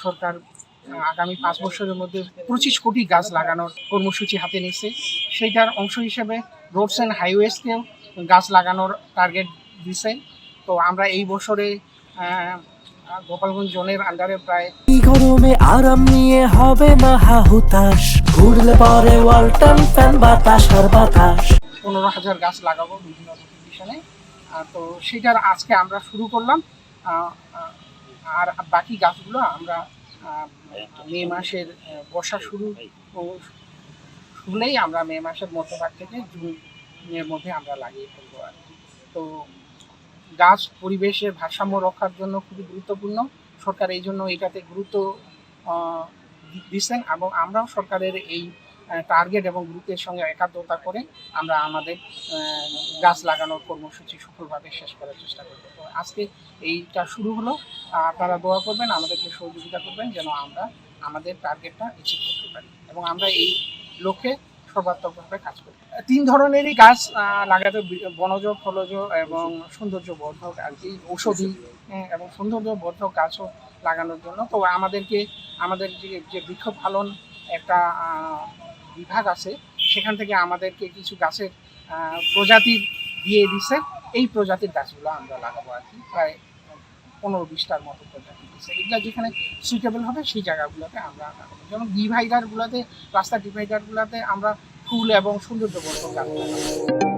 সরকার আগামী 5 বছরের মধ্যে 25 কোটি গাছ লাগানোর কর্মসূচি হাতে নিচ্ছে। সেইটার অংশ হিসেবে রোডস অ্যান্ড হাইওয়েজকেও গাছ লাগানোর টার্গেট দিছে। তো আমরা এই বছরে গোপালগঞ্জ জোনের আন্ডারে প্রায় গরমে আরাম নিয়ে হবে না হাহুতাশ, ঘুরলে পরে ওয়ালটন ফ্যান বাতাস আর বাতাস। 15,000 গাছ লাগাবো বিভিন্ন লোকেশনে। তো সেটার আজকে আমরা শুরু করলাম, আর বাকি গাছগুলো আমরা মে মাসের বর্ষা শুরু হলেই আমরা মে মাসের মধ্যভাগ থেকে জুনের মধ্যে আমরা লাগিয়ে ফেলবো আর কি। তো গাছ পরিবেশের ভারসাম্য রক্ষার জন্য খুবই গুরুত্বপূর্ণ। সরকার এই জন্য এটাতে গুরুত্ব দিচ্ছেন এবং আমরাও সরকারের এই টার্গেট এবং গ্রুপের সঙ্গে একাত্মতা করে আমরা আমাদের গাছ লাগানোর কর্মসূচি সফলভাবে শেষ করার চেষ্টা করব। তো আজকে এইটা শুরু হলো, আপনারা দোয়া করবেন, আমাদেরকে সহযোগিতা করবেন যেন আমরা আমাদের টার্গেটটা অ্যাচিভ করতে পারি এবং আমরা এই লক্ষ্যে সর্বাত্মকভাবে কাজ করি। 3 ধরনেরই গাছ লাগাতে, বনজ, ফলজ এবং সৌন্দর্য বর্ধক আর কি, ঔষধি এবং সৌন্দর্য বর্ধক গাছও লাগানোর জন্য। তো আমাদের যে বৃক্ষ পালন একটা বিভাগ আছে, সেখান থেকে আমাদেরকে কিছু গাছের প্রজাতি দিয়ে দিছে। এই প্রজাতির গাছগুলো আমরা লাগাবো আর কি, প্রায় 15-20টার মতো প্রজাতি দিচ্ছে। এগুলো যেখানে সুইটেবল হবে সেই জায়গাগুলোতে আমরা লাগাবো। যেমন ডিভাইডারগুলোতে, রাস্তা ডিভাইডারগুলোতে আমরা ফুল এবং সৌন্দর্য বর্ধক গাছ লাগাবো।